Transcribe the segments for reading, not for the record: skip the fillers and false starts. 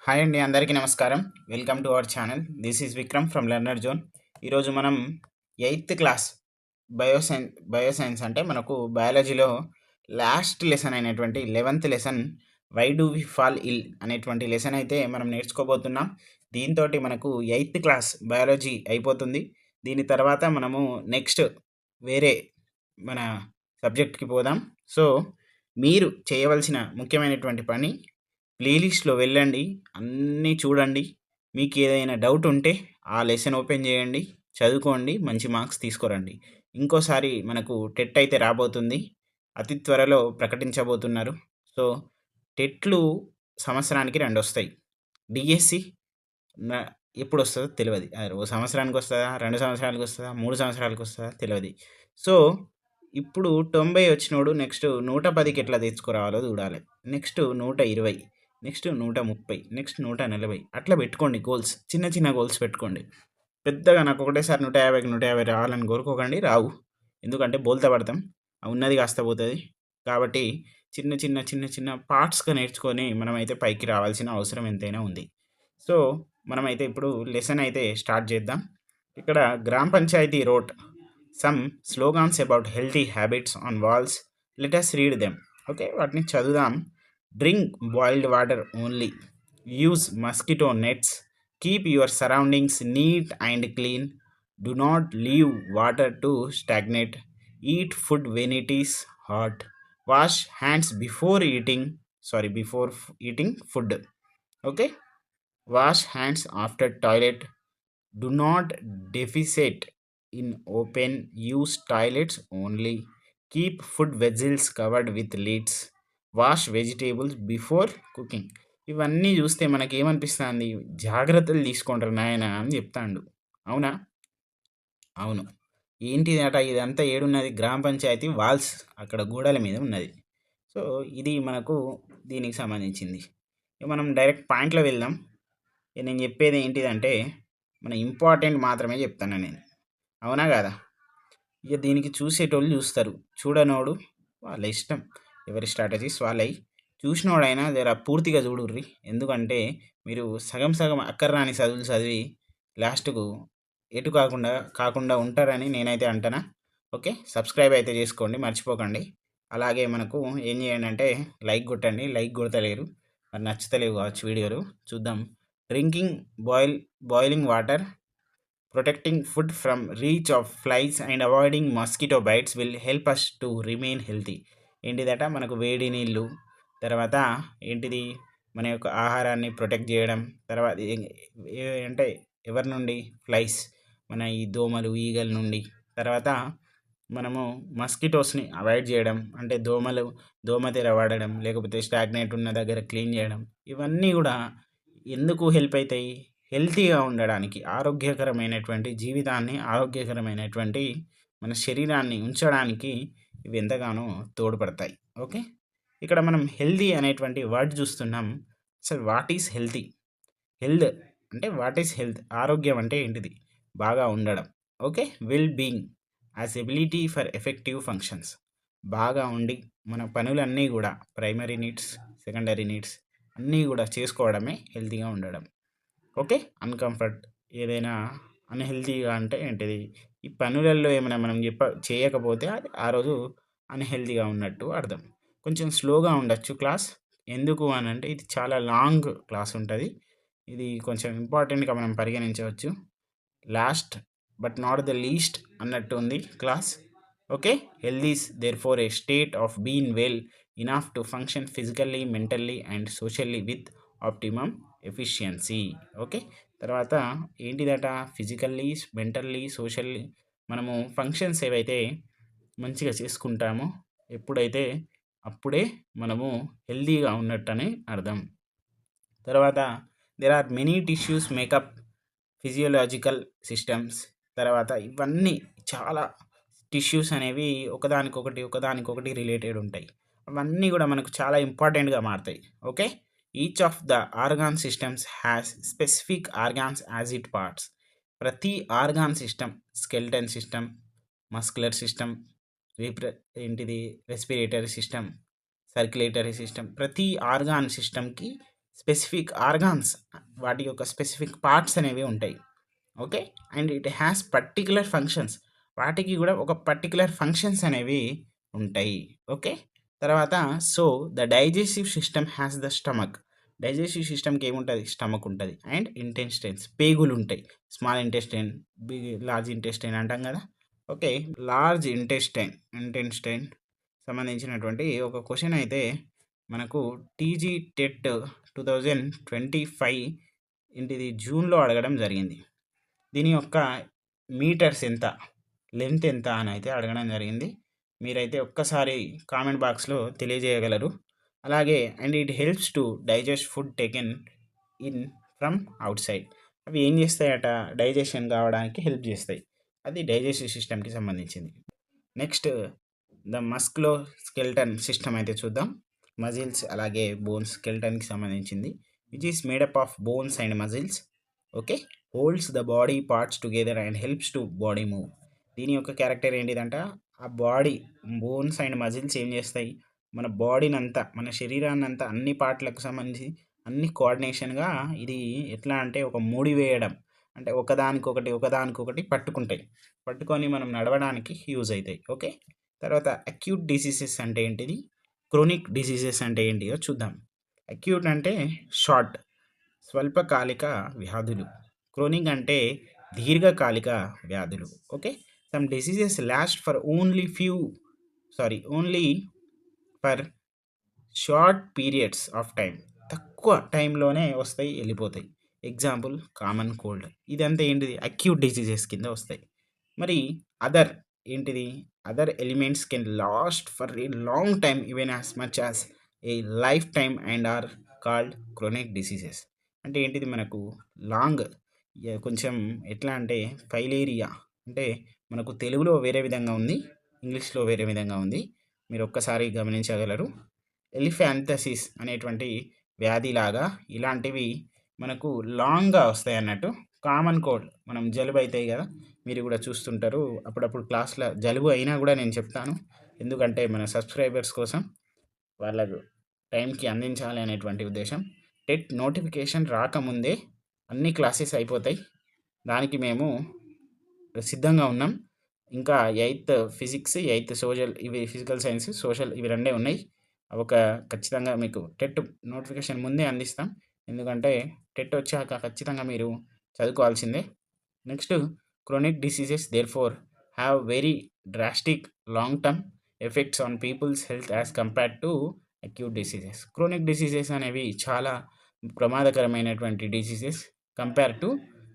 Hi అండి, అందరికీ నమస్కారం. Welcome to our channel. This is Vikram from learner zone. ఈరోజు మనం ఎయిత్ క్లాస్ బయోసైన్స్ అంటే మనకు బయాలజీలో లాస్ట్ లెసన్ అయినటువంటి 11th lesson why do we fall ill అనేటువంటి లెసన్ అయితే మనం నేర్చుకోబోతున్నాం. దీంతో మనకు ఎయిత్ క్లాస్ బయాలజీ అయిపోతుంది. దీని తర్వాత మనము నెక్స్ట్ వేరే మన సబ్జెక్ట్కి పోదాం. సో మీరు చేయవలసిన ముఖ్యమైనటువంటి పని, ప్లేలిస్ట్లో వెళ్ళండి, అన్నీ చూడండి. మీకు ఏదైనా డౌట్ ఉంటే ఆ లెసన్ ఓపెన్ చేయండి, చదువుకోండి, మంచి మార్క్స్ తీసుకురండి. ఇంకోసారి మనకు టెట్ అయితే రాబోతుంది, అతి త్వరలో ప్రకటించబోతున్నారు. సో టెట్లు సంవత్సరానికి 2 వస్తాయి. డిఎస్సి ఎప్పుడు వస్తుందో తెలియదు. ఓ సంవత్సరానికి వస్తుందా, 2 సంవత్సరాలకు వస్తుందా, 3 సంవత్సరాలకు వస్తుందా తెలియదు. సో ఇప్పుడు 90 వచ్చినోడు నెక్స్ట్ 110కి ఎట్లా తెచ్చుకురావాలో చూడాలి. నెక్స్ట్ 120, నెక్స్ట్ 130, నెక్స్ట్ 140 అట్లా పెట్టుకోండి గోల్స్. చిన్న చిన్న గోల్స్ పెట్టుకోండి. పెద్దగా నాకు ఒకటేసారి 150కి 150 రావాలని కోరుకోకండి, రావు. ఎందుకంటే బోల్తా పడతాం, ఉన్నది కాస్త పోతుంది. కాబట్టి చిన్న చిన్న చిన్న చిన్న పార్ట్స్గా నేర్చుకొని మనమైతే పైకి రావాల్సిన అవసరం ఎంతైనా ఉంది. సో మనమైతే ఇప్పుడు లెసన్ అయితే స్టార్ట్ చేద్దాం. ఇక్కడ గ్రామ పంచాయతీ road some slogans about healthy habits on walls. Let us read them. Okay, వాటిని చదువుదాం. Drink boiled water only, use mosquito nets, keep your surroundings neat and clean, do not leave water to stagnate, eat food when it is hot, wash hands before eating food. Okay, wash hands after toilet, do not defecate in open use toilets only, keep food vessels covered with lids, wash vegetables before cooking. ఇవన్నీ చూస్తే మనకి ఏమనిపిస్తుంది? జాగ్రత్తలు తీసుకుంటారు నాయన అని చెప్తాండు. అవునా? అవును. ఏంటిదట ఇదంతా? ఏడున్నది? గ్రామ పంచాయతీ వాల్స్, అక్కడ గోడల మీద ఉన్నది. సో ఇది మనకు దీనికి సంబంధించింది. మనం డైరెక్ట్ పాయింట్లో వెళ్దాం. నేను చెప్పేది ఏంటిదంటే మన ఇంపార్టెంట్ మాత్రమే చెప్తాను నేను. అవునా కాదా? ఇక దీనికి చూసేటోళ్ళు చూస్తారు, చూడనోడు వాళ్ళ ఇష్టం, ఎవరి స్ట్రాటజీస్ వాళ్ళవి. చూసినోడైనా జర పూర్తిగా చూడుర్రి. ఎందుకంటే మీరు సగం సగం అక్కర్రాని చదువులు చదివి లాస్ట్కు ఎటు కాకుండా ఉంటారని నేనైతే అంటానా. ఓకే, సబ్స్క్రైబ్ అయితే చేసుకోండి, మర్చిపోకండి. అలాగే మనకు ఏం చేయండి అంటే లైక్ కొట్టండి. లైక్ కొడతలేరు, మరి నచ్చుతలేవు కావచ్చు వీడియోలు. చూద్దాం. Drinking boiling water, protecting food from reach of flies and avoiding mosquito bites will help us to remain healthy. ఏంటిదట? మనకు వేడి నీళ్ళు, తర్వాత ఏంటిది, మన యొక్క ఆహారాన్ని ప్రొటెక్ట్ చేయడం. తర్వాత అంటే ఎవరి నుండి? ఫ్లైస్, మన ఈ దోమలు ఈగల నుండి. తర్వాత మనము మస్కిటోస్ని అవాయిడ్ చేయడం, అంటే దోమతెర వాడడం, లేకపోతే స్టాగ్నేట్ ఉన్న దగ్గర క్లీన్ చేయడం. ఇవన్నీ కూడా ఎందుకు హెల్ప్ అవుతాయి? హెల్తీగా ఉండడానికి, ఆరోగ్యకరమైనటువంటి జీవితాన్ని, ఆరోగ్యకరమైనటువంటి మన శరీరాన్ని ఉంచడానికి ఇవి ఎంతగానో తోడ్పడతాయి. ఓకే, ఇక్కడ మనం హెల్తీ అనేటువంటి వర్డ్ చూస్తున్నాం. అసలు వాట్ ఈస్ హెల్తీ? హెల్త్ అంటే వాట్ ఈస్ హెల్త్? ఆరోగ్యం అంటే ఏంటిది? బాగా ఉండడం. Okay, well being as ability for effective functions. బాగా ఉండి మన పనులన్నీ కూడా ప్రైమరీ నీడ్స్, సెకండరీ నీడ్స్ అన్నీ కూడా చేసుకోవడమే హెల్తీగా ఉండడం. ఓకే, అన్కంఫర్ట్ ఏదైనా అన్హెల్తీగా అంటే ఏంటిది? ఈ పనులలో ఏమైనా మనం చేయకపోతే అది ఆ రోజు అన్హెల్తీగా ఉన్నట్టు అర్థం. కొంచెం స్లోగా ఉండొచ్చు క్లాస్. ఎందుకు అని అంటే ఇది చాలా లాంగ్ క్లాస్ ఉంటుంది. ఇది కొంచెం ఇంపార్టెంట్గా మనం పరిగణించవచ్చు. Last but not the least అన్నట్టు ఉంది class. Okay, health is there for a state of being well enough to function physically, mentally and socially with optimum efficiency. Okay, తర్వాత ఏంటిదట? ఫిజికల్లీ, మెంటల్లీ, సోషల్లీ మనము ఫంక్షన్స్ ఏవైతే మంచిగా చేసుకుంటామో ఎప్పుడైతే అప్పుడే మనము హెల్తీగా ఉన్నట్టని అర్థం. తర్వాత there are many tissues make up physiological systems. తర్వాత ఇవన్నీ చాలా టిష్యూస్ అనేవి ఒకదానికొకటి రిలేటెడ్ ఉంటాయి. అవన్నీ కూడా మనకు చాలా ఇంపార్టెంట్గా మారుతాయి. Okay, each of the organ systems has specific organs as it parts. ప్రతి organ system, skeleton system, muscular system, respiratory system, circulatory system, ప్రతి ఆర్గాన్ సిస్టమ్కి స్పెసిఫిక్ ఆర్గాన్స్, వాటి యొక్క స్పెసిఫిక్ పార్ట్స్ అనేవి ఉంటాయి. Okay. And it has particular functions, వాటికి కూడా ఒక పర్టిక్యులర్ ఫంక్షన్స్ అనేవి ఉంటాయి. ఓకే. తర్వాత so the digestive system has the stomach, digestive సిస్టమ్కి ఏముంటుంది, స్టమక్ ఉంటుంది. అండ్ ఇంటెస్టైన్స్, పేగులు ఉంటాయి. Small intestine, big large intestine అంటాం కదా. ఓకే. లార్జ్ ఇంటెస్టైన్ సంబంధించినటువంటి ఒక క్వశ్చన్ అయితే మనకు టీజీ టెట్ 2025 ఇంటిది జూన్లో అడగడం జరిగింది. దీని యొక్క మీటర్స్ ఎంత, లెంత్ ఎంత అని అయితే అడగడం జరిగింది. మీరైతే ఒక్కసారి కామెంట్ బాక్స్లో తెలియజేయగలరు. అలాగే and it helps to digest food taken in from out side, అవి ఏం చేస్తాయట, డైజెషన్ కావడానికి హెల్ప్ చేస్తాయి. అది డైజెస్టివ్ సిస్టమ్కి సంబంధించింది. నెక్స్ట్ ద మస్క్లో స్కెల్టన్ సిస్టమ్ అయితే చూద్దాం. మజిల్స్ అలాగే బోన్స్, స్కెల్టన్కి సంబంధించింది. Which is made up of bones and muscles. Okay. Holds the body parts together and helps to body move. దీని యొక్క క్యారెక్టర్ ఏంటిదంట, ఆ బాడీ బోన్స్ అండ్ మజిల్స్ ఏం చేస్తాయి, మన బాడీని అంతా, మన శరీరాన్ని అంతా, అన్ని పార్ట్లకు సంబంధించి అన్ని కోఆర్డినేషన్గా ఇది ఎట్లా అంటే ఒక ముడి వేయడం, అంటే ఒకదానికొకటి పట్టుకుంటాయి, పట్టుకొని మనం నడవడానికి యూజ్ అవుతాయి. ఓకే. తర్వాత అక్యూట్ డిసీజెస్ అంటే ఏంటిది, క్రోనిక్ డిసీజెస్ అంటే ఏంటిదో చూద్దాం. అక్యూట్ అంటే షార్ట్, స్వల్పకాలిక వ్యాధులు. క్రోనిక్ అంటే దీర్ఘకాలిక వ్యాధులు. Okay. Some diseases last for only for short periods of time, తక్కువ టైంలోనే వస్తాయి, వెళ్ళిపోతాయి. Example common cold. ఇదంతా ఏంటిది, అక్యూట్ డిసీజెస్ కింద వస్తాయి. మరి అదర్ ఏంటిది, other elements can last for a long time even as much as a lifetime and are called chronic diseases. అంటే ఏంటిది, మనకు లాంగ్, కొంచెం ఎట్లా అంటే ఫైలేరియా, అంటే మనకు తెలుగులో వేరే విధంగా ఉంది, ఇంగ్లీష్లో వేరే విధంగా ఉంది, మీరు ఒక్కసారి గమనించగలరు. ఎలిఫాంథసిస్ అనేటువంటి వ్యాధిలాగా ఇలాంటివి మనకు లాంగ్గా వస్తాయి అన్నట్టు. కామన్ కోల్డ్, మనం జలుబు అవుతాయి కదా, మీరు కూడా చూస్తుంటారు అప్పుడప్పుడు క్లాస్లో, జలుబు అయినా కూడా నేను చెప్తాను, ఎందుకంటే మన సబ్స్క్రైబర్స్ కోసం వాళ్ళకు టైంకి అందించాలి అనేటువంటి ఉద్దేశం. టెట్ నోటిఫికేషన్ రాకముందే అన్ని క్లాసెస్ అయిపోతాయి, దానికి మేము సిద్ధంగా ఉన్నాం. ఇంకా 8th ఫిజిక్స్, 8th సోషల్, ఇవి ఫిజికల్ సైన్స్, సోషల్, ఇవి రెండే ఉన్నాయి. ఒక ఖచ్చితంగా మీకు టెట్ నోటిఫికేషన్ ముందే అందిస్తాం, ఎందుకంటే టెట్ వచ్చాక ఖచ్చితంగా మీరు చదువుకోవాల్సిందే. Next chronic diseases therefore have very drastic long term effects on people's health as compared to acute diseases. Chronic diseases అనేవి చాలా ప్రమాదకరమైనటువంటి diseases compare to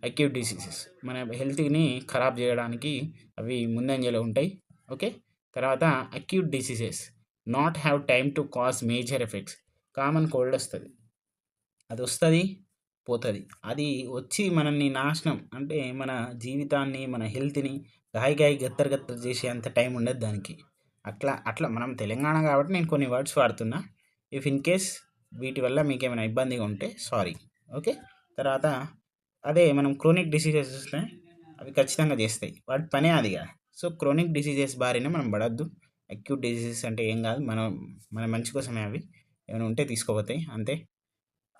acute diseases, మన హెల్త్ని ఖరాబ్ చేయడానికి అవి ముందంజలో ఉంటాయి. ఓకే. తర్వాత acute diseases not have time to cause major effects. Common cold వస్తుంది, అది వస్తుంది, పోతుంది. అది వచ్చి మనల్ని నాశనం, అంటే మన జీవితాన్ని, మన హెల్త్ని గాయ గత్తర్ చేసే అంత టైం ఉండదు దానికి. అట్లా మనం తెలంగాణ కాబట్టి నేను కొన్ని వర్డ్స్ వాడుతున్నా. ఇఫ్ ఇన్ కేస్ వీటి వల్ల మీకు ఏమైనా ఇబ్బందిగా ఉంటే సారీ. ఓకే. తర్వాత అదే మనం క్రోనిక్ డిసీజెస్ వస్తే అవి ఖచ్చితంగా చేస్తాయి, వాటి పనే అదిగా. సో క్రోనిక్ డిసీజెస్ బారిన మనం పడద్దు. అక్యూట్ డిసీజెస్ అంటే ఏం కాదు, మన మంచి కోసమే, అవి ఏమైనా ఉంటే తీసుకోపోతాయి అంతే.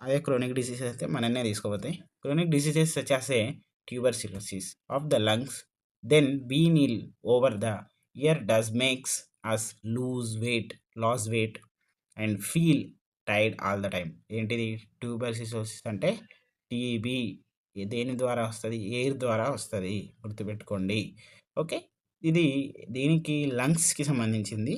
అదే క్రోనిక్ డిసీజెస్ అయితే మననే తీసుకోపోతాయి. క్రోనిక్ డిసీజెస్ వచ్చేస్తే tuberculosis of the lungs, then being ill over the year does makes us lose weight and feel tired all the time. ఏంటిది ట్యూబర్సిలోసిస్ అంటే, టీబీ దేని ద్వారా వస్తుంది, ఎయిర్ ద్వారా వస్తుంది, గుర్తుపెట్టుకోండి. ఓకే. ఇది దీనికి లంగ్స్కి సంబంధించింది.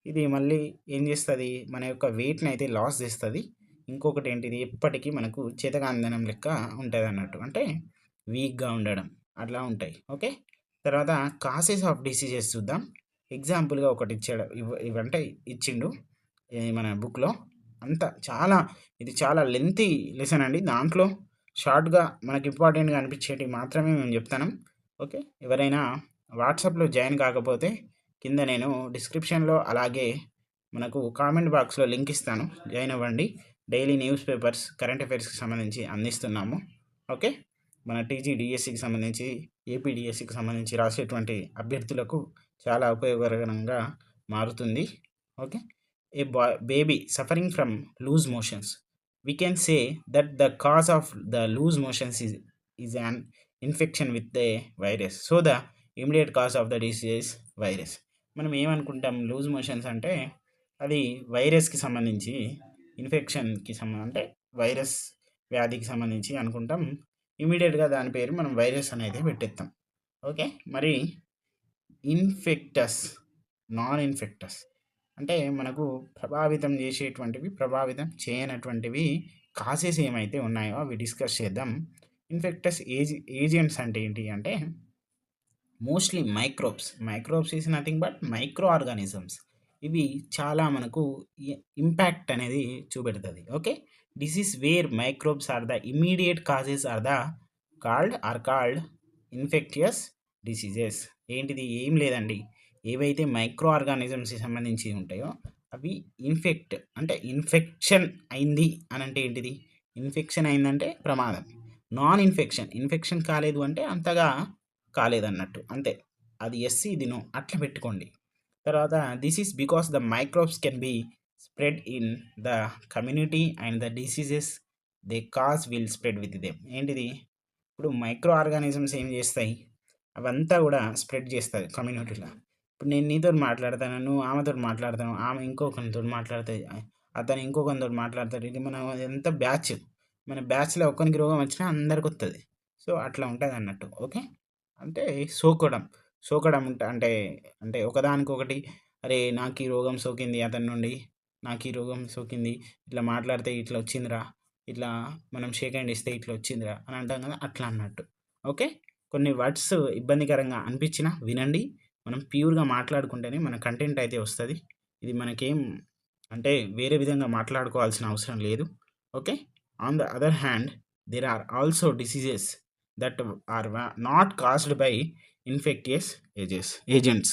ఇది మళ్ళీ ఏం చేస్తుంది, మన యొక్క వెయిట్ని అయితే లాస్ చేస్తుంది. ఇంకొకటి ఏంటిది, ఎప్పటికీ మనకు చేతకాందనం లెక్క ఉంటుంది అన్నట్టు, అంటే వీక్గా ఉండడం అట్లా ఉంటాయి. ఓకే. తర్వాత కాసెస్ ఆఫ్ డిసీజెస్ చూద్దాం. ఎగ్జాంపుల్గా ఒకటి ఇచ్చాడు, ఇవంటే ఇచ్చిండు మన బుక్లో. ఇది చాలా లెంతీ లెసన్ అండి, దాంట్లో షార్ట్గా మనకి ఇంపార్టెంట్గా అనిపించేటివి మాత్రమే మేము చెప్తాను. ఓకే. ఎవరైనా వాట్సాప్లో జాయిన్ కాకపోతే కింద నేను డిస్క్రిప్షన్లో అలాగే మనకు కామెంట్ బాక్స్లో లింక్ ఇస్తాను, జాయిన్ అవ్వండి. డైలీ న్యూస్ పేపర్స్, కరెంట్ అఫైర్స్కి సంబంధించి అందిస్తున్నాము. ఓకే. మన టీజీ డిఎస్సికి సంబంధించి, ఏపీ డిఎస్సికి సంబంధించి రాసేటువంటి అభ్యర్థులకు చాలా ఉపయోగకరంగా మారుతుంది. Okay. A baby suffering from loose motions we can say that the cause of the loose motions is an infection with the virus. So the immediate cause of the disease is virus. మనం ఏమనుకుంటాం loose motions అంటే అది వైరస్కి సంబంధించి ఇన్ఫెక్షన్కి సంబంధం అంటే virus వ్యాధికి సంబంధించి అనుకుంటాం. ఇమీడియట్గా దాని పేరు మనం వైరస్ అనేది పెట్టేస్తాం. ఓకే, మరి ఇన్ఫెక్టస్, నాన్ ఇన్ఫెక్టస్ అంటే మనకు ప్రభావితం చేసేటువంటివి, ప్రభావితం చేయనటువంటివి కాసెస్ ఏమైతే ఉన్నాయో అవి డిస్కస్ చేద్దాం. ఇన్ఫెక్టస్ ఏజెంట్స్ అంటే ఏంటి అంటే mostly microbes is nothing but microorganisms. ఇవి చాలా మనకు ఇంపాక్ట్ అనేది చూపెడుతుంది. Okay, disease where microbes are the immediate causes are the called infectious diseases. ఏంటిది? ఏం లేదండి, ఏవైతే మైక్రో ఆర్గానిజమ్స్కి సంబంధించి ఉంటాయో అవి అంటే ఇన్ఫెక్షన్ అయింది అని అంటే ఏంటిది? ఇన్ఫెక్షన్ అయిందంటే ప్రమాదం. నాన్ ఇన్ఫెక్షన్ కాలేదు అంటే అంతగా కాలేదన్నట్టు, అంతే. అది ఎస్, ఇది నో, అట్లా పెట్టుకోండి. తర్వాత this is because the microbes can be spread in the community and the diseases they cause will spread with them. ఏంటిది? ఇప్పుడు మైక్రో ఆర్గానిజమ్స్ ఏం చేస్తాయి? అవంతా కూడా స్ప్రెడ్ చేస్తుంది కమ్యూనిటీలో. ఇప్పుడు నేను నీతో మాట్లాడతాను, నువ్వు ఆమెతో మాట్లాడతాను, ఆమె ఇంకొకరితో మాట్లాడుతుంది, అతను ఇంకొకరితో మాట్లాడతాడు. ఇది మన ఎంత బ్యాచ్, మన బ్యాచ్లో ఒక్కరికి రోగం వచ్చినా అందరికి వస్తుంది. సో అట్లా ఉంటుంది అన్నట్టు. ఓకే, అంటే సోకడం అంటే అంటే ఒకదానికొకటి, అరే నాకు ఈ రోగం సోకింది అతని నుండి, నాకు ఈ రోగం సోకింది, ఇట్లా మాట్లాడితే ఇట్లా వచ్చిందిరా, ఇట్లా మనం షేక్ హ్యాండ్ ఇస్తే ఇట్లా వచ్చిందిరా అని అంటాం కదా, అట్లా అన్నట్టు. ఓకే, కొన్ని వర్డ్స్ ఇబ్బందికరంగా అనిపించినా వినండి. మనం ప్యూర్గా మాట్లాడుకుంటేనే మన కంటెంట్ అయితే వస్తుంది. ఇది మనకేం అంటే వేరే విధంగా మాట్లాడుకోవాల్సిన అవసరం లేదు. Okay, on the other hand there are also diseases that are not caused by infectious agents.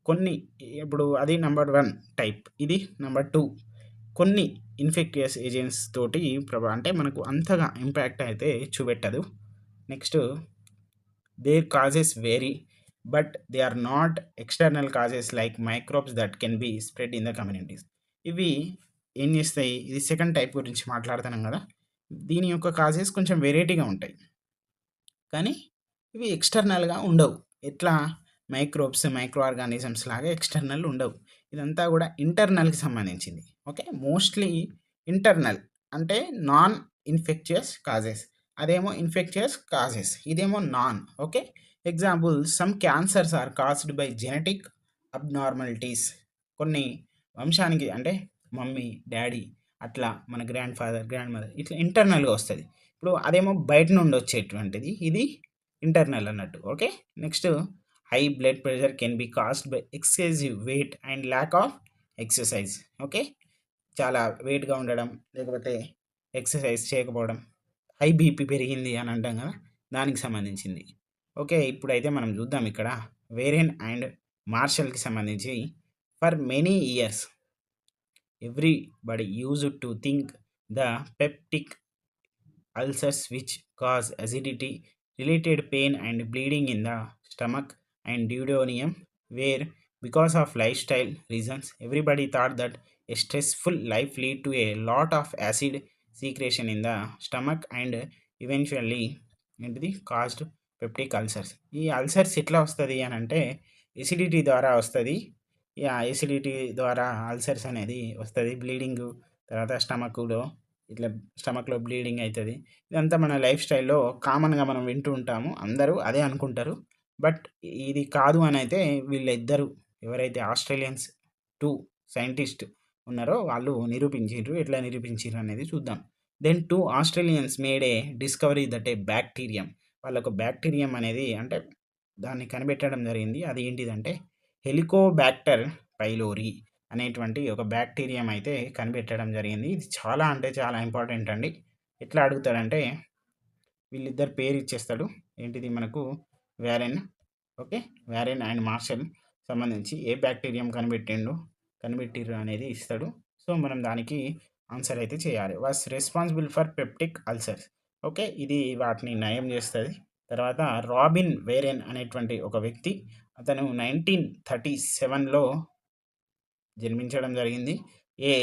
కొన్ని, ఇప్పుడు అది నెంబర్ 1 టైప్, ఇది నెంబర్ 2. కొన్ని ఇన్ఫెక్టియస్ ఏజెంట్స్ తోటి అంటే మనకు అంతగా ఇంపాక్ట్ అయితే చూపెట్టదు. Next, their causes vary but they are not external causes like microbes that can be spread in the communities. ఇవి ఏం చేస్తాయి? ఇది సెకండ్ టైప్ గురించి మాట్లాడుతున్నాం కదా, దీని యొక్క కాజెస్ కొంచెం వెరైటీగా ఉంటాయి, కానీ ఇవి ఎక్స్టర్నల్గా ఉండవు. ఎట్లా? మైక్రో ఆర్గానిజమ్స్ లాగా ఎక్స్టర్నల్ ఉండవు. ఇదంతా కూడా ఇంటర్నల్కి సంబంధించింది. ఓకే, మోస్ట్లీ ఇంటర్నల్ అంటే నాన్ ఇన్ఫెక్టియస్ కాజెస్, అదేమో ఇన్ఫెక్టియస్ కాజెస్, ఇదేమో non. Okay, example, some cancers are caused by genetic abnormalities. కొన్ని వంశానికి అంటే మమ్మీ, డాడీ, అట్లా మన గ్రాండ్ ఫాదర్, గ్రాండ్ మదర్, ఇట్లా ఇంటర్నల్గా వస్తుంది. ఇప్పుడు అదేమో బయట నుండి వచ్చేటువంటిది, ఇది ఇంటర్నల్ అన్నట్టు. Okay, next, high blood pressure can be caused by excessive wait and lack of exercise. Okay, చాలా వెయిట్గా ఉండడం, లేకపోతే ఎక్సర్సైజ్ చేయకపోవడం, హై బీపీ పెరిగింది అని అంటాం కదా, దానికి సంబంధించింది. ఓకే, ఇప్పుడైతే మనం చూద్దాం ఇక్కడ వేరియన్ అండ్ మార్షల్కి సంబంధించి. For many years everybody used to think the peptic ulcers which cause acidity related pain and bleeding in the stomach and duodenum were because of lifestyle reasons. Everybody thought that a stressful life lead to a lot of acid secretion in the stomach and eventually into the caused peptic ulcers. ఈ ulcers ఎట్లా వస్తుంది అని అంటే acidity ద్వారా వస్తుంది. Acidity ద్వారా ulcers అనేది వస్తుంది, బ్లీడింగ్, తర్వాత స్టమక్లో బ్లీడింగ్ అవుతుంది. ఇదంతా మన లైఫ్ స్టైల్లో కామన్గా మనం వింటూ ఉంటాము, అందరూ అదే అనుకుంటారు. బట్ ఇది కాదు అని అయితే వీళ్ళిద్దరు ఎవరైతే ఆస్ట్రేలియన్స్ 2 సైంటిస్ట్ ఉన్నారో వాళ్ళు నిరూపించారు. ఎట్లా నిరూపించారు అనేది చూద్దాం. Then 2 Australians made a discovery that a bacterium. వాళ్ళొక బ్యాక్టీరియం అనేది అంటే దాన్ని కనిపెట్టడం జరిగింది. అది ఏంటిదంటే హెలికోబ్యాక్టర్ పైలోరీ అనేటువంటి ఒక బ్యాక్టీరియం అయితే కనిపెట్టడం జరిగింది. ఇది చాలా అంటే చాలా ఇంపార్టెంట్ అండి. ఎట్లా అడుగుతాడంటే వీళ్ళిద్దరు పేరు ఇచ్చేస్తాడు. ఏంటిది మనకు వ్యారెన్. ఓకే, వ్యారెన్ అండ్ మార్షల్ సంబంధించి ఏ బ్యాక్టీరియం కనిపెట్టిర్రు అనేది ఇస్తాడు. సో మనం దానికి ఆన్సర్ అయితే చేయాలి. Was responsible for peptic ulcers. Okay, ఇది వాటిని నయం చేస్తుంది. తర్వాత రాబిన్ వేరెన్ అనేటువంటి ఒక వ్యక్తి, అతను 1937లో జన్మించడం జరిగింది. ఏ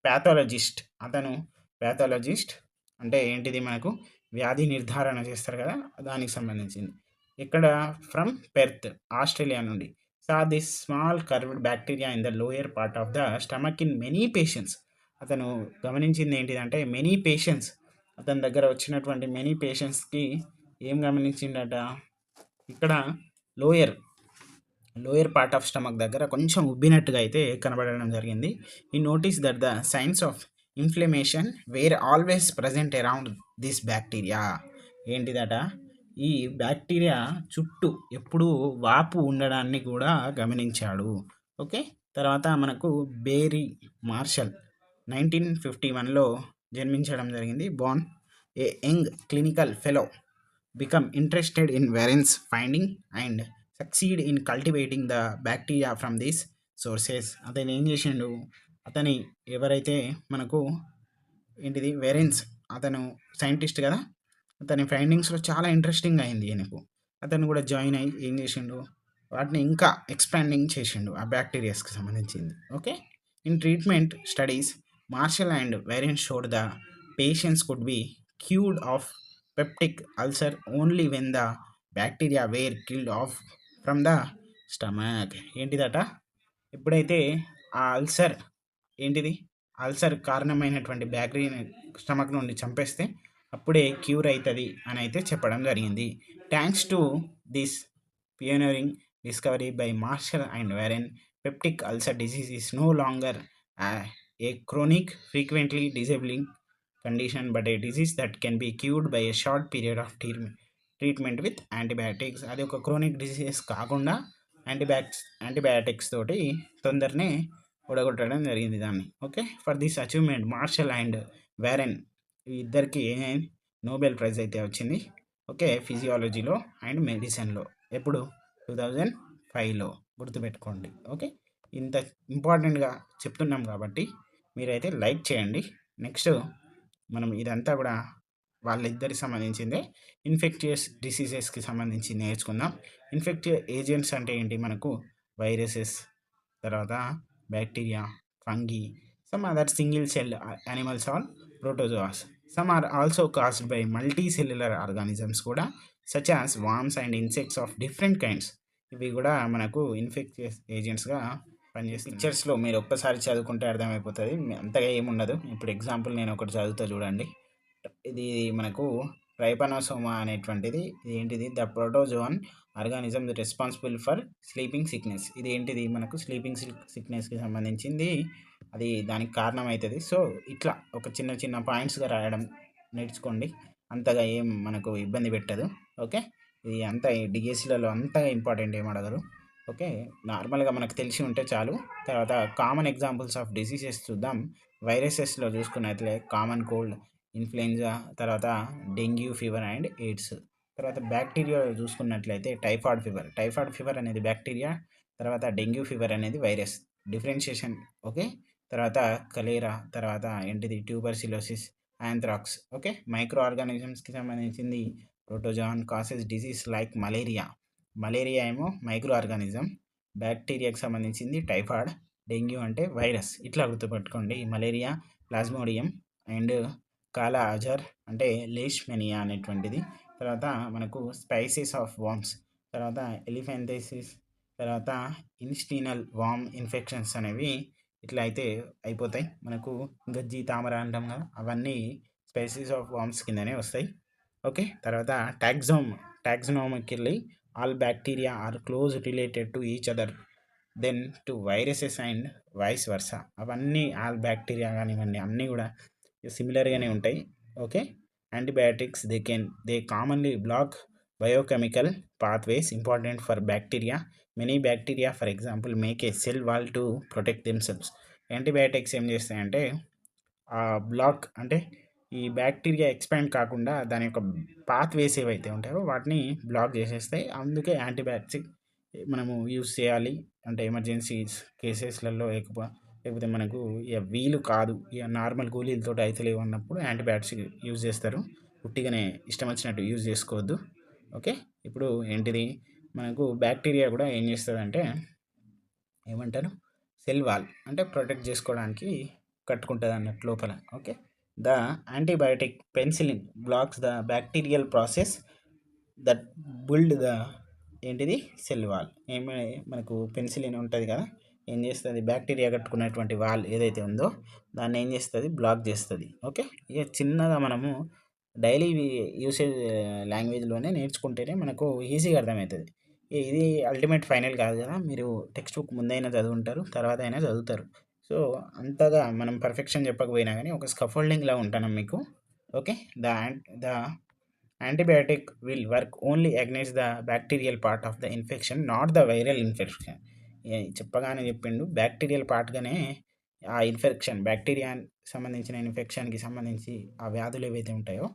ప్యాథాలజిస్ట్, అతను ప్యాథాలజిస్ట్ అంటే ఏంటిది, మనకు వ్యాధి నిర్ధారణ చేస్తారు కదా, దానికి సంబంధించింది. ఇక్కడ ఫ్రమ్ పెర్త్, ఆస్ట్రేలియా నుండి. This small curved bacteria in the lower part of the stomach in many patients. అతను గమనించింది ఏంటిదంటే మెనీ పేషెంట్స్, అతని దగ్గర వచ్చినటువంటి మెనీ పేషెంట్స్కి ఏం గమనించిండట, ఇక్కడ lower lower part of stomach దగ్గర కొంచెం ఉబ్బినట్టుగా అయితే కనబడడం జరిగింది. ఈ notice that the signs of inflammation were always present around this bacteria. ఏంటిదట, ఈ బ్యాక్టీరియా చుట్టూ ఎప్పుడూ వాపు ఉండడాన్ని కూడా గమనించాడు. ఓకే, తర్వాత మనకు బేరీ మార్షల్ 1951లో జన్మించడం జరిగింది. Born a young clinical fellow, become interested in Warren's finding and succeed in cultivating the bacteria from these sources. అతను ఏం చేసిండు, అతని ఎవరైతే మనకు ఏంటిది వెరెన్స్, అతను సైంటిస్ట్ కదా, అతని ఫైండింగ్స్లో చాలా ఇంట్రెస్టింగ్ అయింది ఈయనకు. అతను కూడా జాయిన్ అయ్యి ఏం చేసిండు, వాటిని ఇంకా ఎక్స్పాండింగ్ చేసిండు ఆ బ్యాక్టీరియాస్కి సంబంధించింది. Okay, in treatment studies Marshall and Warren's showed the patients could be cured of peptic ulcer only when the bacteria were killed off from the stomach. ఏంటిదట, ఎప్పుడైతే ఆ అల్సర్ ఏంటిది అల్సర్ కారణమైనటువంటి బ్యాక్టీరియా స్టమక్ నుండి చంపేస్తే అప్పుడే క్యూర్ అవుతుంది అని అయితే చెప్పడం జరిగింది. Thanks to this pioneering discovery by Marshall and Warren, peptic ulcer disease is no longer a chronic frequently disabling condition but a disease that can be cured by a short period of treatment with antibiotics. అది ఒక chronic diseases కాకుండా antibiotics తోటి తొందరనే ఓడగొట్టడం జరిగింది దాన్ని. Okay, for this achievement Marshall and Warren ఈ ఇద్దరికి నోబెల్ ప్రైజ్ అయితే వచ్చింది. ఓకే, ఫిజియాలజీలో అండ్ మెడిసిన్లో. ఎప్పుడు 2005లో, గుర్తుపెట్టుకోండి. ఓకే, ఇంత ఇంపార్టెంట్గా చెప్తున్నాం కాబట్టి మీరైతే లైక్ చేయండి. నెక్స్ట్ మనం ఇదంతా కూడా వాళ్ళిద్దరికి సంబంధించిందే ఇన్ఫెక్టియస్ డిసీజెస్కి సంబంధించి నేర్చుకుందాం. ఇన్ఫెక్టివ్ ఏజెంట్స్ అంటే ఏంటి, మనకు వైరసెస్, తర్వాత bacteria, fungi, some other single cell animals or protozoans. Some are also caused by multi cellular organisms కూడా, such as worms and insects of different kinds. ఇవి కూడా మనకు ఇన్ఫెక్టియస్ ఏజెంట్స్గా పనిచేస్తుంది. పిక్చర్స్లో మీరు ఒక్కసారి చదువుకుంటే అర్థమైపోతుంది, అంతగా ఏముండదు. ఇప్పుడు ఎగ్జాంపుల్ నేను ఒకటి చదువుతా చూడండి. ఇది మనకు ట్రైపానోసోమా అనేటువంటిది, ఇది ఏంటిది, the protozoan organism responsible for sleeping sickness. ఇది ఏంటిది, మనకు స్లీపింగ్ సిక్నెస్కి సంబంధించింది, అది దానికి కారణం అవుతుంది. సో ఇట్లా ఒక చిన్న చిన్న పాయింట్స్గా రాయడం నేర్చుకోండి, అంతగా ఏం మనకు ఇబ్బంది పెట్టదు. ఓకే, ఇది అంతా డిఎస్సిలలో అంతగా ఇంపార్టెంట్ ఏం అడగరు. ఓకే, నార్మల్గా మనకు తెలిసి ఉంటే చాలు. తర్వాత కామన్ ఎగ్జాంపుల్స్ ఆఫ్ డిసీజెస్ చూద్దాం. వైరసెస్లో చూసుకున్నట్లే కామన్ కోల్డ్, ఇన్ఫ్లుయెంజా, తర్వాత డెంగ్యూ ఫీవర్ అండ్ ఎయిడ్స్. తర్వాత బ్యాక్టీరియా చూసుకున్నట్లయితే టైఫాయిడ్ ఫీవర్ అనేది బ్యాక్టీరియా, తర్వాత డెంగ్యూ ఫీవర్ అనేది వైరస్. డిఫరెన్షియేషన్. ఓకే, తర్వాత కలేరా, తర్వాత ఏంటిది ట్యూబర్సిలోసిస్, యాంథ్రాక్స్. ఓకే, మైక్రో ఆర్గానిజమ్స్కి సంబంధించింది protozoan causes disease like malaria ఏమో మైక్రో ఆర్గానిజం, బ్యాక్టీరియాకి సంబంధించింది టైఫాయిడ్, డెంగ్యూ అంటే వైరస్. ఇట్లా గుర్తుపెట్టుకోండి. మలేరియా ప్లాస్మోడియం అండ్ కాలా అజర్ అంటే లేష్మెనియా అనేటువంటిది. తర్వాత మనకు స్పైసెస్ ఆఫ్ వామ్స్, తర్వాత ఎలిఫెంథైసిస్, తర్వాత ఇన్స్టినల్ వామ్ ఇన్ఫెక్షన్స్ అనేవి ఇట్లా అయితే అయిపోతాయి. మనకు గజ్జి, తామర అంటాం కదా, అవన్నీ స్పైసెస్ ఆఫ్ వామ్స్ కిందనే వస్తాయి. ఓకే, తర్వాత taxonomically all bacteria are close related to each other than to viruses and vice versa. అవన్నీ ఆల్ బ్యాక్టీరియా కానివ్వండి అన్నీ కూడా సిమిలర్గానే ఉంటాయి. Okay, antibiotics they commonly block biochemical pathways important for bacteria. Many bacteria for example make a cell wall to protect themselves. Antibiotics ఏం చేస్తాయంటే ఆ black అంటే ఈ బ్యాక్టీరియా ఎక్స్పాండ్ కాకుండా దాని యొక్క పాత్వేస్ ఏవైతే ఉంటాయో వాటిని బ్లాక్ చేసేస్తాయి. అందుకే యాంటీబయాటిక్ మనము యూజ్ చేయాలి. అంటే ఎమర్జెన్సీ కేసెస్లలో లేకపోతే మనకు ఇక వీలు కాదు, ఇక నార్మల్ గోళీలతో అయితే లేవు అన్నప్పుడు యాంటీబయాటిక్స్ యూజ్ చేస్తారు. ఉట్టిగానే ఇష్టం వచ్చినట్టు యూజ్ చేసుకోవద్దు. ఓకే, ఇప్పుడు ఏంటిది, మనకు బ్యాక్టీరియా కూడా ఏం చేస్తుందంటే ఏమంటారు, సెల్ వాల్ అంటే ప్రొటెక్ట్ చేసుకోవడానికి కట్టుకుంటుంది అన్నట్టు లోపల. Okay, the antibiotic penicillin blocks the bacterial process that build the ఏంటిది సెల్ వాల్. ఏమి మనకు పెన్సిలిన్ ఉంటుంది కదా, ఏం చేస్తుంది, బ్యాక్టీరియా కట్టుకున్నటువంటి వాల్ ఏదైతే ఉందో దాన్ని ఏం చేస్తుంది, బ్లాక్ చేస్తుంది. ఓకే, ఇక చిన్నగా మనము డైలీ యూసేజ్ లాంగ్వేజ్లోనే నేర్చుకుంటేనే మనకు ఈజీగా అర్థమవుతుంది. ఇది అల్టిమేట్ ఫైనల్ కాదు కదా, మీరు టెక్స్ట్ బుక్ ముందైనా చదువుంటారు, తర్వాత అయినా చదువుతారు. సో అంతగా మనం పర్ఫెక్షన్ చెప్పకపోయినా కానీ ఒక స్కఫోల్డింగ్లా ఉంటాను మీకు. Okay, the antibiotic will work only against the bacterial part of the infection, not the viral infection. చెప్పగానే చెప్పిండు బ్యాక్టీరియల్ పార్ట్గానే ఆ ఇన్ఫెక్షన్, బ్యాక్టీరియా సంబంధించిన ఇన్ఫెక్షన్కి సంబంధించి ఆ వ్యాధులు ఏవైతే ఉంటాయో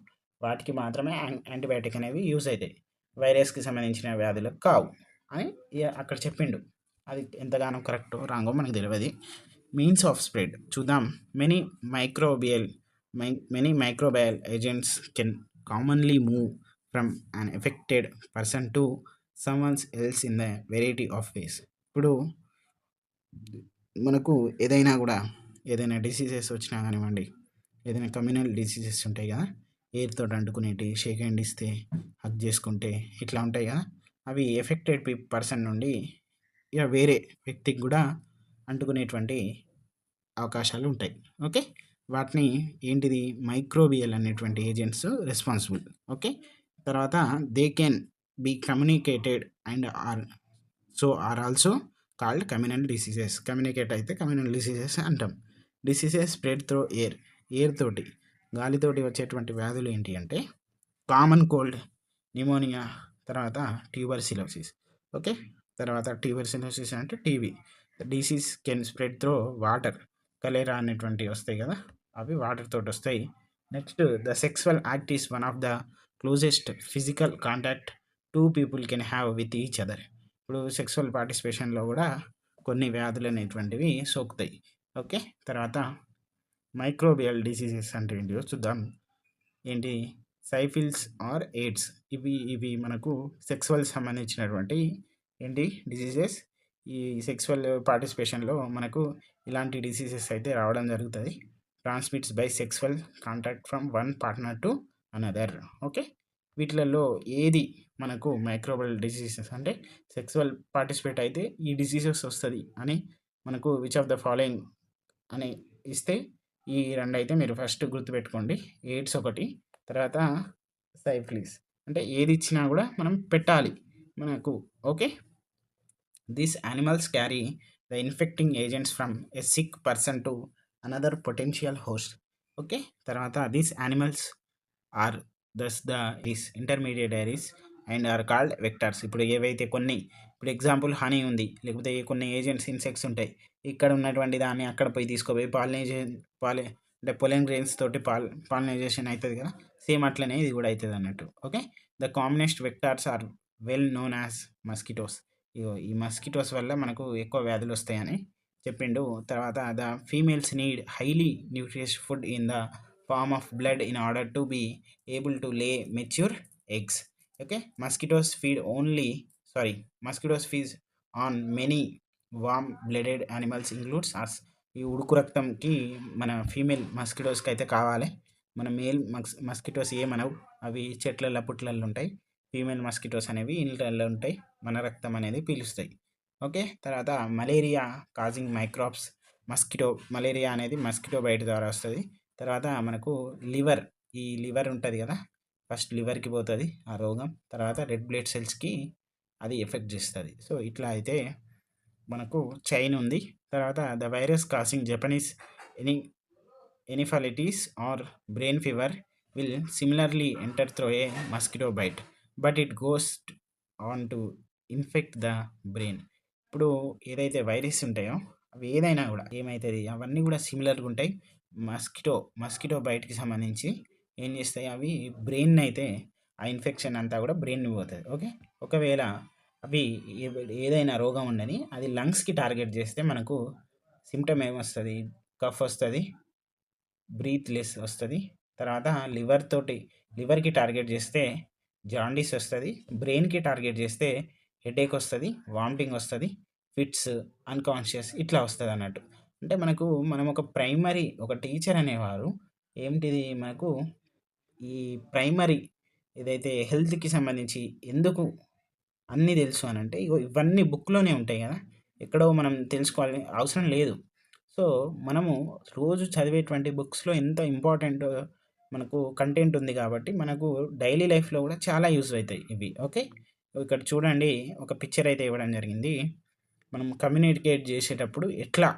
వాటికి మాత్రమే యాంటీబయాటిక్ అనేవి యూజ్ అవుతాయి, వైరస్కి సంబంధించిన వ్యాధులకు కావు అని అక్కడ చెప్పిండు. అది ఎంతగానో కరెక్టో రాంగో మనకు తెలియదు. మీన్స్ ఆఫ్ స్ప్రెడ్ చూద్దాం. Microbial many microbial agents can commonly move from an affected person to someone's else in the variety of ways. ఇప్పుడు మనకు ఏదైనా డిసీజెస్ వచ్చినా కానివ్వండి, ఏదైనా కమ్యూనల్ డిసీజెస్ ఉంటాయి కదా, ఎయిర్తో అంటుకునేటి, షేక్ హ్యాండ్ ఇస్తే, హగ్ చేసుకుంటే, ఇట్లా ఉంటాయి కదా, అవి ఎఫెక్టెడ్ పర్సన్ నుండి ఇక వేరే వ్యక్తికి కూడా అంటుకునేటువంటి అవకాశాలు ఉంటాయి. ఓకే, వాటిని ఏంటిది, మైక్రోబియల్ అనేటువంటి ఏజెంట్స్ రెస్పాన్సిబుల్. ఓకే, తర్వాత they can be communicated and are also called communal diseases. Communicate అయితే కమ్యూనల్ డిసీజెస్ అంటాం. డిసీజెస్ స్ప్రెడ్ త్రూ ఎయిర్ తోటి, గాలితోటి వచ్చేటువంటి వ్యాధులు ఏంటి అంటే కామన్ కోల్డ్, న్యూమోనియా, తర్వాత ట్యూబర్సిలోసిస్. ఓకే, తర్వాత ట్యూబర్సిలోసిస్ అంటే TB. Disease can spread through water, cholera అనేటువంటివి వస్తాయి కదా, అవి వాటర్ తోటి వస్తాయి. Next the sexual act is one of the closest physical contact two people can have with each other. ఇప్పుడు సెక్సువల్ పార్టిసిపేషన్లో కూడా కొన్ని వ్యాధులు అనేటువంటివి సోకుతాయి. ఓకే, తర్వాత మైక్రోబియల్ డిసీజెస్ అంటే ఏంటిదో చూద్దాం. ఏంటి, సైఫిల్స్ ఆర్ ఎయిడ్స్, ఇవి మనకు సెక్సువల్ సంబంధించినటువంటి ఏంటి డిసీజెస్. ఈ సెక్సువల్ పార్టిసిపేషన్లో మనకు ఇలాంటి డిసీజెస్ అయితే రావడం జరుగుతుంది. Transmits by sexual contact from one partner to another. Okay, వీటిలలో ఏది మనకు మైక్రోబియల్ డిసీజెస్ అంటే సెక్సువల్ పార్టిసిపేట్ అయితే ఈ డిసీజెస్ వస్తుంది అని మనకు విచ్ ఆఫ్ ద ఫాలోయింగ్ అని ఇస్తే ఈ రెండు అయితే మీరు ఫస్ట్ గుర్తుపెట్టుకోండి. ఎయిడ్స్ ఒకటి, తర్వాత సైఫిలిస్. అంటే ఏది ఇచ్చినా కూడా మనం పెట్టాలి మనకు. Okay, these animals carry the infecting agents from a sick person to another potential host. Okay, తర్వాత these animals are these intermediaries and are called vectors. ఇప్పుడు ఏవైతే కొన్ని, ఇప్పుడు ఎగ్జాంపుల్ హనీ ఉంది, లేకపోతే కొన్ని ఏజెంట్స్ ఇన్సెక్ట్స్ ఉంటాయి, ఇక్కడ ఉన్నటువంటి దాన్ని అక్కడ పోయి తీసుకోపోయి అంటే పొలెన్ గ్రెయిన్స్ తోటి పాలినైజేషన్ అవుతుంది కదా, సేమ్ అట్లనే ఇది కూడా అవుతుంది అన్నట్టు. Okay, the commonest vectors are well known as mosquitoes. ఈ మస్కిటోస్ వల్ల మనకు ఎక్కువ వ్యాధులు వస్తాయని చెప్పిండు. తర్వాత the females need highly nutritious food in the form of blood in order to be able to lay mature eggs. Okay, mosquitoes feed on many warm blooded animals includes us. ఈ ఉడుకు రక్తంకి మన ఫీమేల్ మస్కిటోస్కి అయితే కావాలి. మన male mosquitoes ఏమనవు, అవి చెట్లల్లో పుట్లల్లో ఉంటాయి. Female mosquitoes అనేవి ఇంట్లలో ఉంటాయి, మన రక్తం అనేది పీలుస్తాయి. ఓకే, తర్వాత మలేరియా కాజింగ్ మైక్రాబ్స్. మలేరియా అనేది మస్కిటో బైట్ ద్వారా వస్తుంది. తర్వాత మనకు ఈ లివర్ ఉంటుంది కదా, ఫస్ట్ లివర్కి పోతుంది ఆ రోగం, తర్వాత రెడ్ బ్లడ్ సెల్స్కి అది ఎఫెక్ట్ చేస్తుంది. సో ఇట్లా అయితే మనకు చైన్ ఉంది. తర్వాత the virus causing Japanese encephalitis or brain fever will similarly enter through a mosquito bite, but it goes on to infect the brain. ఇప్పుడు ఏదైతే వైరస్ ఉంటాయో అవి ఏదైనా కూడా ఏమవుతుంది, అవన్నీ కూడా సిమిలర్గా ఉంటాయి. మస్కిటో బైట్కి సంబంధించి ఏం చేస్తాయి, అవి బ్రెయిన్ అయితే ఆ ఇన్ఫెక్షన్ అంతా కూడా బ్రెయిన్ పోతుంది. ఓకే, ఒకవేళ అవి ఏదైనా రోగం ఉండని అది లంగ్స్కి టార్గెట్ చేస్తే మనకు సిమ్టమ్ ఏమొస్తుంది, కఫ్ వస్తుంది, బ్రీత్ లెస్ వస్తుంది. తర్వాత లివర్కి టార్గెట్ చేస్తే జాండీస్ వస్తుంది, బ్రెయిన్కి టార్గెట్ చేస్తే హెడేక్ వస్తుంది, వామిటింగ్ వస్తుంది, ఫిట్స్, అన్కాన్షియస్ ఇట్లా వస్తుంది అన్నట్టు. అంటే మనం ఒక టీచర్ అనేవారు ఏంటిది మనకు ఈ ప్రైమరీ ఏదైతే హెల్త్‌కి సంబంధించి ఎందుకు అన్నీ తెలుసు అనంటే ఇగో ఇవన్నీ బుక్‌లోనే ఉంటాయి గదా! ఎక్కడో మనం తెలుసుకోవాలని అవసరం లేదు. సో, మనము రోజు చదివేటువంటి బుక్స్‌లో ఎంత ఇంపార్టెంట్ మనకు కంటెంట్ ఉంది గాబట్టి, మనకు డైలీ లైఫ్‌లో గూడా చాలా యూజ్ అయితాయి ఇవి. ఓకే. ఇక్కడ చూడండి ఒక పిక్చర్ అయితే ఇవ్వడం జరిగింది. మనం కమ్యూనికేట్ జేసేటప్పుడు ఎట్లా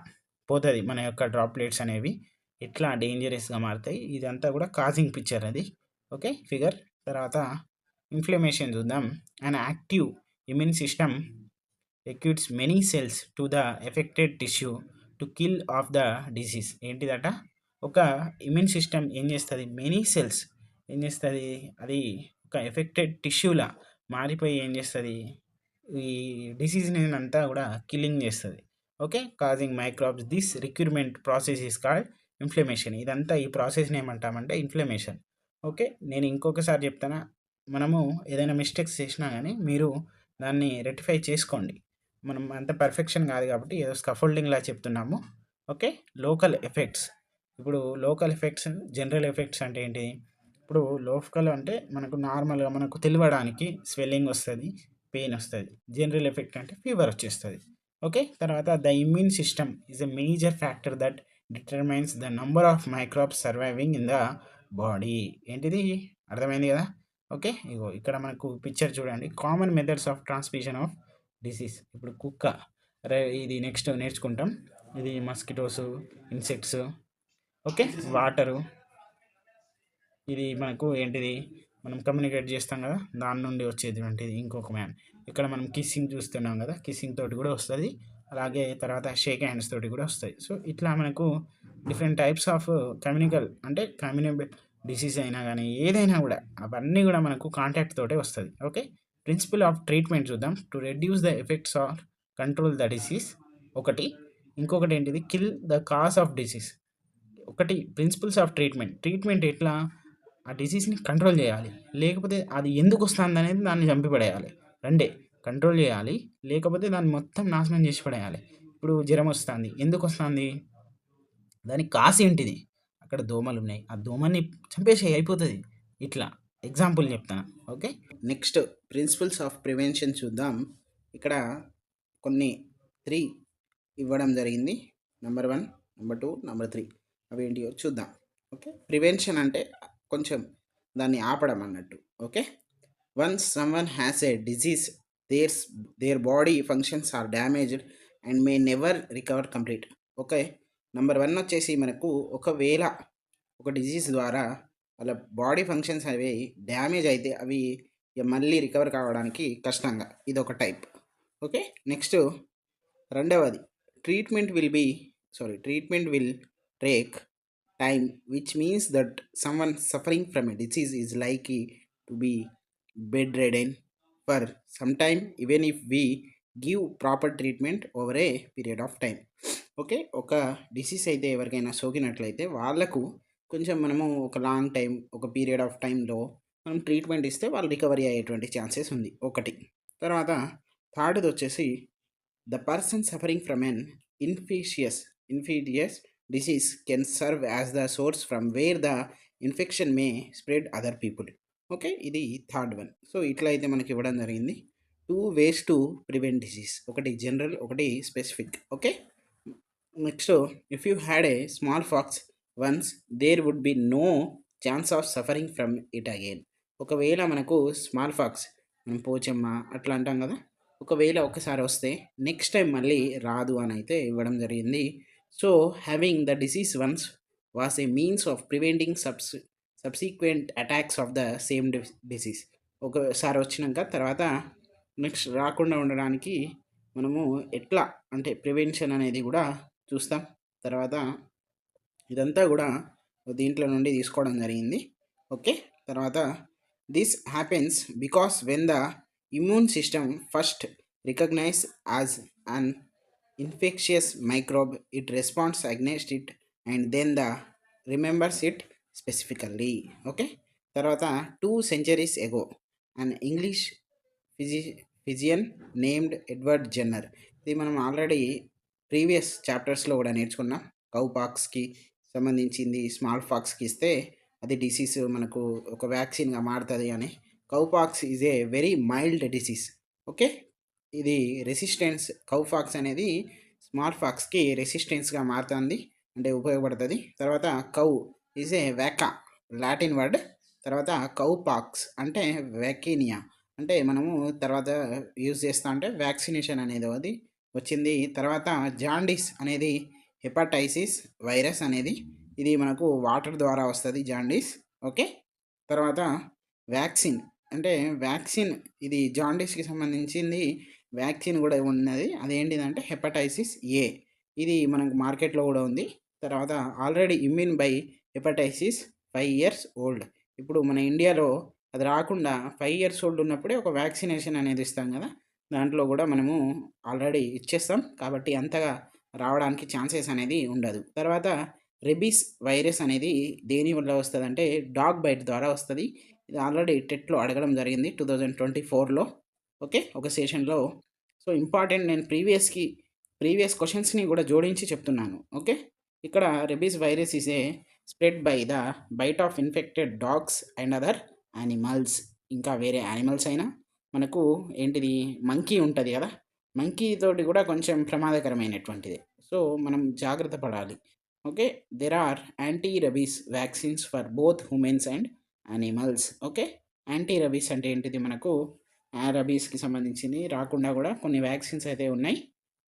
పోతది మన యొక్క డ్రాప్‌లెట్స్ అనేవి, ఎట్లా డేంజరస్‌గా మారతాయి. ఇదంతా గూడా కాజింగ్ పిక్చర్ అది. ఓకే. ఫిగర్. తర్వాత ఇన్‌ఫ్లమేషన్ జూద్దాం. An active immune system acutes many cells to the affected tissue to kill off the disease. ఏంటిదట? ఒక ఇమ్యూన్ సిస్టమ్ ఏం చేస్తుంది, మెనీ సెల్స్ ఏం చేస్తుంది, అది ఒక ఎఫెక్టెడ్ టిష్యూలా మారిపోయి ఏం చేస్తుంది, ఈ డిసీజ్ని అంతా కూడా కిల్లింగ్ చేస్తుంది. Okay, causing microbes. This recruitment process is called inflammation. ఇదంతా ఈ ప్రాసెస్ని ఏమంటామంటే ఇన్ఫ్లమేషన్. ఓకే, నేను ఇంకొకసారి చెప్తాను. మనము ఏదైనా మిస్టేక్స్ చేసినా కానీ మీరు దాన్ని రెక్టిఫై చేసుకోండి. మనం అంత పర్ఫెక్షన్ కాదు కాబట్టి ఏదో స్కఫోల్డింగ్లా చెప్తున్నాము. Okay, local effects. ఇప్పుడు లోకల్ ఎఫెక్ట్స్, జనరల్ ఎఫెక్ట్స్ అంటే ఏంటి? ఇప్పుడు లోకల్ అంటే మనకు నార్మల్గా మనకు తెలియడానికి స్వెల్లింగ్ వస్తుంది, పెయిన్ వస్తుంది. జనరల్ ఎఫెక్ట్ అంటే ఫీవర్ వచ్చేస్తుంది. ఓకే, తర్వాత the immune system is a major factor that determines the number of microbes surviving in the body. ఏంటిది? అర్థమైంది కదా? ఓకే, ఇగో ఇక్కడ మనకు పిక్చర్ చూడండి. Common methods of transmission of disease. ఇప్పుడు కుక్క, ఇది నెక్స్ట్ నేర్చుకుంటాం. ఇది మస్కిటోస్, ఇన్సెక్ట్స్. Okay, water. ఇది మనకు ఏంటిది, మనం కమ్యూనికేట్ చేస్తాం కదా, దాని నుండి వచ్చేటువంటిది ఇంకొక మ్యాన్. ఇక్కడ మనం కిస్సింగ్ చూస్తున్నాం కదా, కిస్సింగ్ తోటి కూడా వస్తుంది. అలాగే తర్వాత షేక్ హ్యాండ్స్ తోటి కూడా వస్తాయి. సో ఇట్లా మనకు డిఫరెంట్ టైప్స్ ఆఫ్ కమ్యూనికల్ అంటే కమ్యూనిబుల్ డిసీజ్ అయినా కానీ ఏదైనా కూడా అవన్నీ కూడా మనకు కాంటాక్ట్ తోటే వస్తుంది. ఓకే, ప్రిన్సిపల్ ఆఫ్ ట్రీట్మెంట్ చూద్దాం. To reduce the effects or control the disease ఒకటి. ఇంకొకటి ఏంటిది, kill the cause of disease. ఒకటి ప్రిన్సిపల్స్ ఆఫ్ ట్రీట్మెంట్. ట్రీట్మెంట్ ఎట్లా, ఆ డిసీజ్ని కంట్రోల్ చేయాలి, లేకపోతే అది ఎందుకు వస్తుంది అనేది దాన్ని చంపిపడేయాలి. రెండే, కంట్రోల్ చేయాలి, లేకపోతే దాన్ని మొత్తం నాశనం చేసి పడేయాలి. ఇప్పుడు జ్వరం వస్తుంది, ఎందుకు వస్తుంది, దానికి కాస్ ఏంటిది, అక్కడ దోమలు ఉన్నాయి, ఆ దోమని చంపేసి అయిపోతుంది. ఇట్లా ఎగ్జాంపుల్ చెప్తాను. Okay, next principles of prevention చూద్దాం. ఇక్కడ కొన్ని 3 ఇవ్వడం జరిగింది. నెంబర్ 1, నెంబర్ 2, నెంబర్ 3 అవి ఏంటియో చూద్దాం. ఓకే, ప్రివెన్షన్ అంటే కొంచెం దాన్ని ఆపడం అన్నట్టు. Okay, once someone has a disease, their body functions are damaged and may never recover complete. Okay, number 1 వచ్చేసి మనకు ఒకవేళ ఒక డిజీజ్ ద్వారా వాళ్ళ బాడీ ఫంక్షన్స్ అవి డ్యామేజ్ అయితే అవి ఇక మళ్ళీ రికవర్ కావడానికి కష్టంగా, ఇది ఒక టైప్. ఓకే, నెక్స్ట్ రెండవది, treatment will take time, which means that someone suffering from a disease is likely to be bedridden for some time even if we give proper treatment over a period of time. Okay, ఒక disease అయితే ఎవరికైనా సోకినట్లయితే వాళ్ళకు కొంచెం మనము ఒక long time, ఒక period of టైంలో మనం ట్రీట్మెంట్ ఇస్తే వాళ్ళు రికవరీ అయ్యేటువంటి ఛాన్సెస్ ఉంది ఒకటి. తర్వాత థర్డ్ది వచ్చేసి, the person suffering from an infectious disease can serve as the source from where the infection may spread other people. Okay, ఇది థర్డ్ వన్. సో ఇట్లా అయితే మనకి ఇవ్వడం జరిగింది 2 ways టు ప్రివెంట్ డిసీజ్. ఒకటి జనరల్, ఒకటి specific. Okay, next, if you had a smallpox once, there would be no chance of suffering from it again. ఒకవేళ మనకు స్మాల్ ఫాక్స్, మనం పోచమ్మ అట్లా అంటాం కదా, ఒకవేళ ఒకసారి వస్తే నెక్స్ట్ టైం మళ్ళీ రాదు అని అయితే ఇవ్వడం జరిగింది. So having the disease once was a means of preventing subsequent attacks of the same disease. ఒకసారి వచ్చినాక తర్వాత నెక్స్ట్ రాకుండా ఉండడానికి మనము ఎట్లా అంటే ప్రివెన్షన్ అనేది కూడా చూస్తాం. తర్వాత ఇదంతా కూడా దీంట్లో నుండి తీసుకోవడం జరిగింది. ఓకే, తర్వాత this happens because when the immune system first recognize as an infectious microbe, it response against it and then the remembers it specifically. Okay, తర్వాత 2 centuries ago an English physician named Edward Jenner. ఇది మనం already previous చాప్టర్స్లో కూడా నేర్చుకున్నాం. కౌపాక్స్కి సంబంధించింది small పాక్స్కి ఇస్తే అది disease మనకు ఒక వ్యాక్సిన్గా మారుతుంది అని. Cowpox is a very mild disease. Okay, ఇది రెసిస్టెన్స్ కౌ పాక్స్ అనేది స్మాల్ పాక్స్కి రెసిస్టెన్స్గా మారుతుంది, అంటే ఉపయోగపడుతుంది. తర్వాత కౌ ఈజ్ ఏ వ్యాకా, లాటిన్ వర్డ్. తర్వాత కౌ పాక్స్ అంటే వ్యాకినియా, అంటే మనము తర్వాత యూజ్ చేస్తా అంటే వ్యాక్సినేషన్ అనేది అది వచ్చింది. తర్వాత జాండీస్ అనేది హెపటైసిస్ వైరస్ అనేది, ఇది మనకు వాటర్ ద్వారా వస్తుంది జాండీస్. ఓకే, తర్వాత వ్యాక్సిన్ అంటే వ్యాక్సిన్, ఇది జాండీస్కి సంబంధించింది వ్యాక్సిన్ కూడా ఉన్నది. అదేంటిదంటే హెపటైసిస్ ఏ, ఇది మనకు మార్కెట్లో కూడా ఉంది. తర్వాత already immune by hepatitis 5 years old. ఇప్పుడు మన ఇండియాలో అది రాకుండా 5 years ఓల్డ్ ఉన్నప్పుడే ఒక వ్యాక్సినేషన్ అనేది ఇస్తాం కదా, దాంట్లో కూడా మనము ఆల్రెడీ ఇచ్చేస్తాం కాబట్టి అంతగా రావడానికి ఛాన్సెస్ అనేది ఉండదు. తర్వాత రెబీస్ వైరస్ అనేది దేని వల్ల వస్తుందంటే డాగ్ బైట్ ద్వారా వస్తుంది. ఇది ఆల్రెడీ టెట్లో అడగడం జరిగింది 2024లో. ఓకే, ఒక సెషన్లో. సో ఇంపార్టెంట్, నేను ప్రీవియస్ క్వశ్చన్స్ని కూడా జోడించి చెప్తున్నాను. ఓకే, ఇక్కడ rabies virus is a spread by the bite of infected dogs and other animals. ఇంకా వేరే యానిమల్స్ అయినా మనకు ఏంటిది మంకీ ఉంటుంది కదా, మంకీ తోటి కూడా కొంచెం ప్రమాదకరమైనటువంటిది. సో మనం జాగ్రత్త పడాలి. Okay, there are anti rabies vaccines for both humans and animals. Okay, anti rabies అంటే ఏంటిది, మనకు రబీస్కి సంబంధించింది రాకుండా కూడా కొన్ని వ్యాక్సిన్స్ అయితే ఉన్నాయి.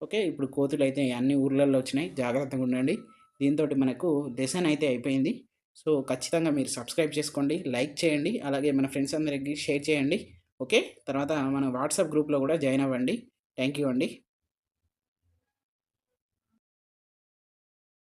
ఓకే, ఇప్పుడు కోతులు అయితే అన్ని ఊర్లలో వచ్చినాయి, జాగ్రత్తగా ఉండండి. దీంతో మనకు లెసన్ అయితే అయిపోయింది. సో ఖచ్చితంగా మీరు సబ్స్క్రైబ్ చేసుకోండి, లైక్ చేయండి, అలాగే మన ఫ్రెండ్స్ అందరికీ షేర్ చేయండి. ఓకే, తర్వాత మన వాట్సాప్ గ్రూప్లో కూడా జాయిన్ అవ్వండి. థ్యాంక్ యూ అండి.